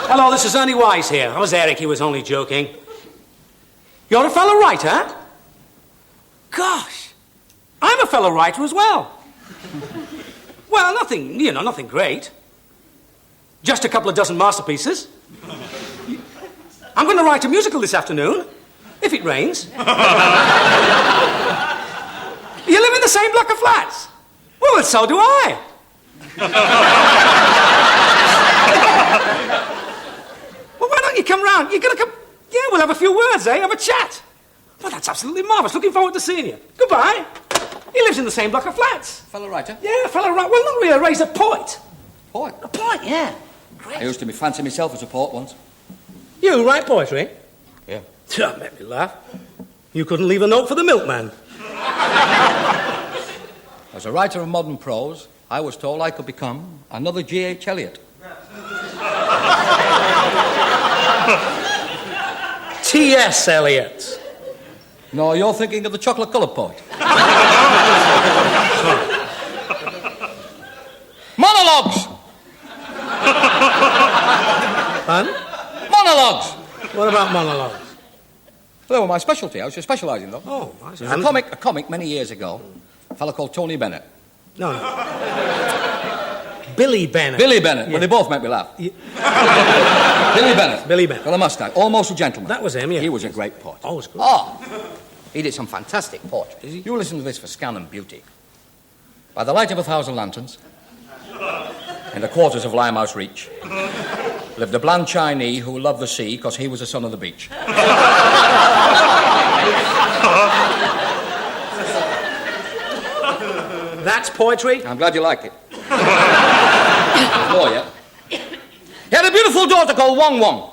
Hello, this is Ernie Wise here. I was Eric, he was only joking. You're a fellow writer? Gosh, I'm a fellow writer as well. Well, nothing great. Just a couple of dozen masterpieces. I'm going to write a musical this afternoon, if it rains. You live in the same block of flats? Well, so do I. Well, why don't you come round? You're going to come... Yeah, we'll have a few words, eh? Have a chat. Well, that's absolutely marvellous. Looking forward to seeing you. Goodbye. He lives in the same block of flats. Fellow writer? Yeah, fellow writer. Well, not really. He's a poet. Poet? A poet, yeah. Great. I used to fancy myself as a poet once. You write poetry? Yeah. That made me laugh. You couldn't leave a note for the milkman. As a writer of modern prose, I was told I could become another G.H. Eliot. T.S. Eliot. No, you're thinking of the chocolate-coloured poet. Monologues! Huh? Monologues! What about monologues? They were my specialty. I was just specialising, though. Oh, nice. There was a comic many years ago, a fellow called Tony Bennett. No. Billy Bennett. Billy Bennett. Yeah. Well, they both make me laugh. Yeah. Billy Bennett. Billy Bennett. Got a moustache. Almost a gentleman. That was him, yeah. He was a great poet. Oh, it was good. Oh, he did some fantastic poetry. Did he? You listen to this for scan and beauty. By the light of 1,000 lanterns, in the quarters of Limehouse Reach, lived a bland Chinese who loved the sea because he was the son of the beach. That's poetry? I'm glad you liked it. More yet. He had a beautiful daughter called Wong Wong.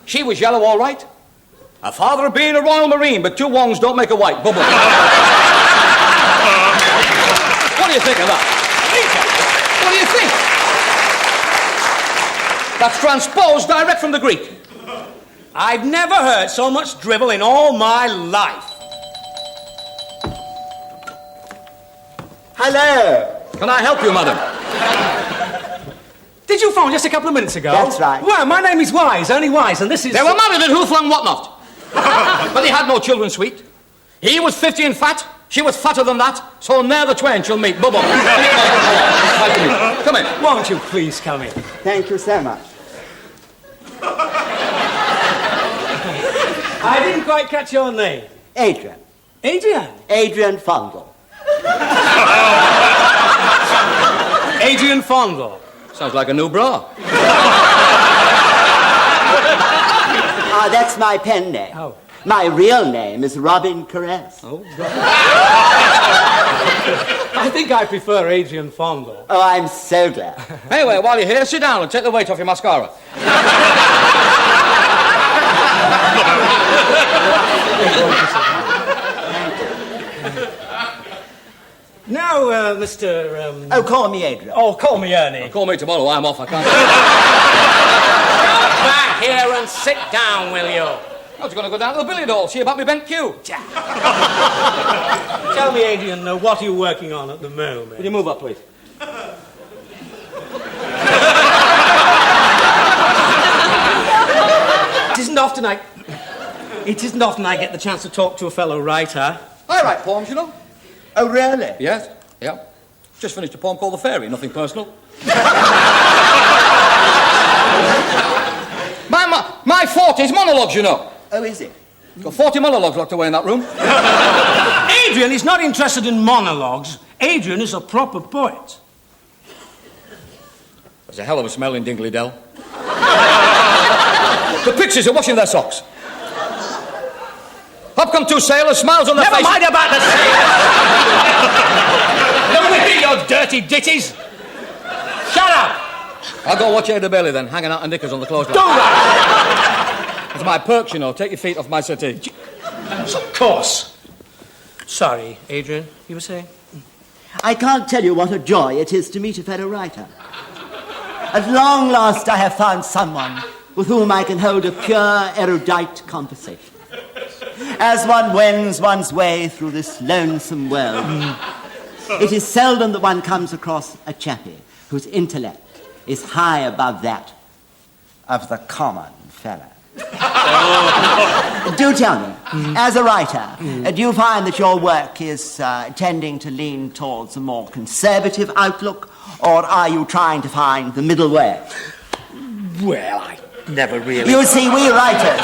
She was yellow, all right. Her father had been a Royal Marine, but two Wongs don't make a white. Bubble. What do you think of that? What do you think? That's transposed direct from the Greek. I've never heard so much dribble in all my life. Hello. Can I help you, madam? Did you phone just a couple of minutes ago? That's right. Well, my name is Wise, Ernie Wise, and this is... They were married at Who Flung What Not. But they had no children, sweet. He was 50 and fat. She was fatter than that. So ne'er the twain shall meet. Bubble. Come in. Won't you please come in? Thank you so much. I didn't quite catch your name. Adrian. Adrian? Adrian Fondle. Adrian Fondle. Sounds like a new bra. Ah, that's my pen name. Oh. My real name is Robin Caress. Oh, I think I prefer Adrian Fondle. Oh, I'm so glad. Anyway, while you're here, sit down and take the weight off your mascara. Now, Mr. Oh, call me Adrian. Oh, call me Ernie. Call me tomorrow, I'm off, I can't. Come back here and sit down, will you? I was going to go down to the billiard hall, see about me bent cue. Tell me, Adrian, what are you working on at the moment? Will you move up, please? It isn't often I get the chance to talk to a fellow writer. I write poems, you know. Oh, really? Yes, yeah. Just finished a poem called The Fairy, nothing personal. My forte is monologues, you know. Oh, is it? Got 40 monologues locked away in that room. Adrian is not interested in monologues. Adrian is a proper poet. There's a hell of a smell in Dingley Dell. The pixies are washing their socks. Up come two sailors, smiles on their Never faces. mind about the sailors. Look at me, you dirty ditties. Shut up. I'll go watch Ada Bailey then, hanging out in knickers on the clothesline. Do that. It's my perks, you know. Take your feet off my settee. Of course. Sorry, Adrian, you were saying? I can't tell you what a joy it is to meet a fellow writer. At long last, I have found someone with whom I can hold a pure, erudite conversation. As one wends one's way through this lonesome world, it is seldom that one comes across a chappie whose intellect is high above that of the common fella. Do tell me, as a writer, do you find that your work is tending to lean towards a more conservative outlook, or are you trying to find the middle way? Well, I never really... You see, we writers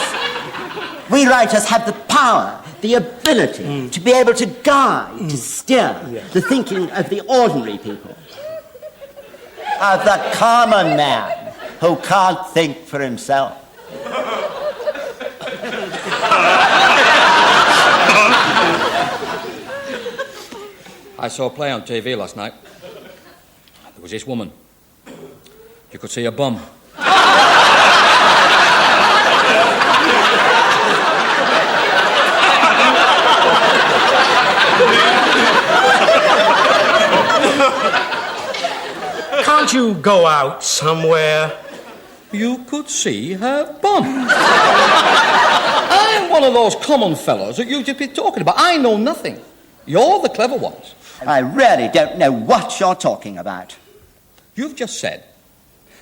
have the power, the ability to be able to guide, to steer the thinking of the ordinary people, of the common man who can't think for himself. I saw a play on TV last night. There was this woman. You could see her bum. Can't you go out somewhere? You could see her bum. I'm one of those common fellows that you've just been talking about. I know nothing. You're the clever ones. I really don't know what you're talking about. You've just said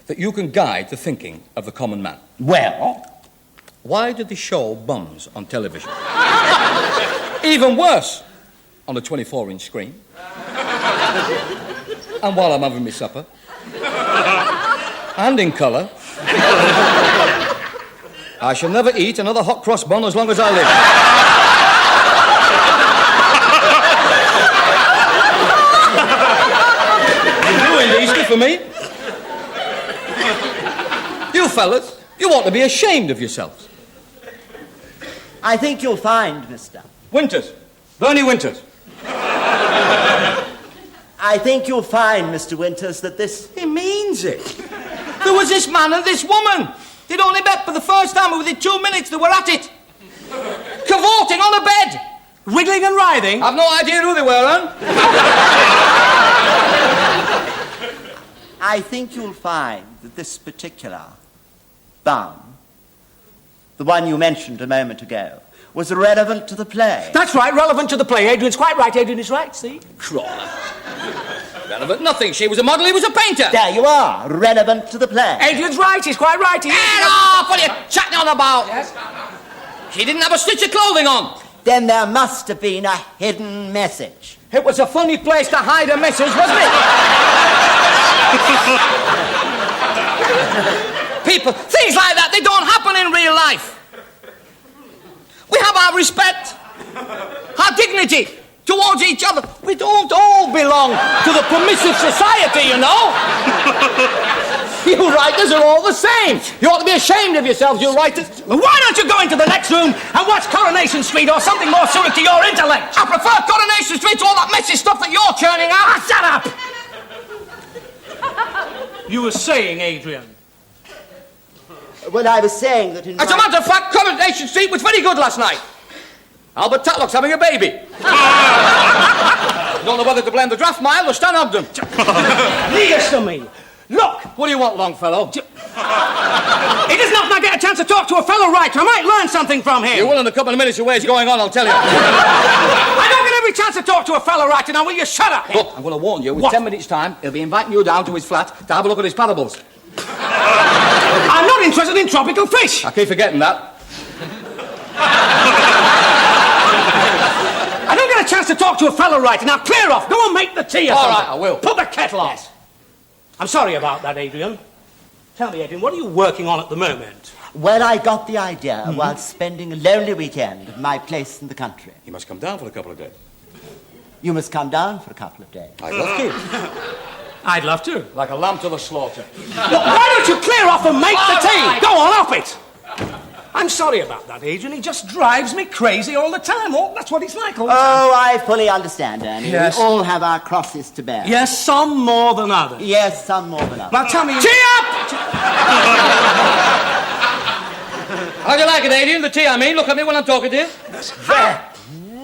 that you can guide the thinking of the common man. Well, why did they show bums on television? Even worse, on a 24-inch screen. And while I'm having my supper. And in colour. I shall never eat another hot cross bun as long as I live. You're doing these for me. You fellas, you ought to be ashamed of yourselves. I think you'll find, Mr. Winters. Bernie Winters. I think you'll find, Mr. Winters, that this... He means it. There was this man and this woman. They'd only met for the first time, and within 2 minutes they were at it. Cavorting on a bed. Wriggling and writhing? I've no idea who they were, huh? I think you'll find that this particular bum, the one you mentioned a moment ago, was relevant to the play. That's right, relevant to the play. Adrian's quite right. Adrian is right, see? Crawler. Relevant nothing. She was a model, he was a painter. There you are, relevant to the play. Adrian's right, he's quite right. Get off! What are you chatting on about? Yes? She didn't have a stitch of clothing on. Then there must have been a hidden message. It was a funny place to hide a message, wasn't it? People, things like that, they don't happen in real life. We have our respect, our dignity towards each other. We don't all belong to the permissive society, you know. You writers are all the same. You ought to be ashamed of yourselves, you writers. Well, why don't you go into the next room and watch Coronation Street or something more suited to your intellect? I prefer Coronation Street to all that messy stuff that you're churning out. Shut up! You were saying, Adrian. Well, I was saying that in... As a matter of fact, Coronation Street was very good last night. Albert Tatlock's having a baby. Don't know whether to blame the draft mile or Stan Ogden. Listen to me. Look! What do you want, Longfellow? It isn't often I get a chance to talk to a fellow writer. I might learn something from him. You will in a couple of minutes. Your way's going on, I'll tell you. I don't get every chance to talk to a fellow writer. Now, will you shut up? Look, I'm going to warn you. In What? 10 minutes' time, he'll be inviting you down to his flat to have a look at his parables. I'm not interested in tropical fish. I keep forgetting that. I don't get a chance to talk to a fellow writer. Now, clear off. Go and make the tea or All something. right, I will. Put the kettle on. Yes. I'm sorry about that, Adrian. Tell me, Adrian, what are you working on at the moment? Well, I got the idea while spending a lonely weekend at my place in the country. You must come down for a couple of days. You must come down for a couple of days. I'd love to. I'd love to. Like a lamb to the slaughter. Look, why don't you clear off and make the tea? right. Go on, off it. I'm sorry about that, Adrian. He just drives me crazy all the time. Oh, that's what he's like all the time. Oh, I fully understand, Ernie. Yes. We all have our crosses to bear. Yes, some more than others. Yes, some more than others. Now, tell me... Tea up! How do you like it, Adrian? The tea, I mean. Look at me when I'm talking to you.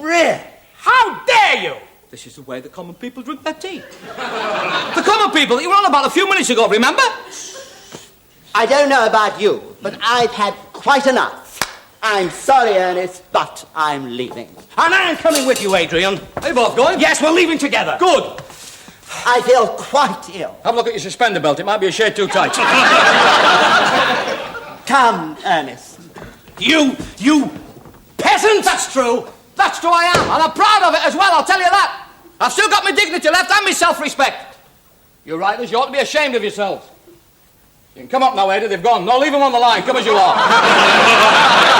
Really? How dare you? This is the way the common people drink their tea. The common people that you were on about a few minutes ago, remember? I don't know about you, but I've had quite enough. I'm sorry, Ernest, but I'm leaving. And I'm coming with you, Adrian. Are you both going? Yes, we're leaving together. Good. I feel quite ill. Have a look at your suspender belt. It might be a shade too tight. Come, Ernest. You peasant! That's true. That's true I am. And I'm proud of it as well, I'll tell you that. I've still got my dignity left and my self-respect. You writers, you ought to be ashamed of yourselves. You can come up now, Ada. They've gone. No, leave them on the line. Come as you are.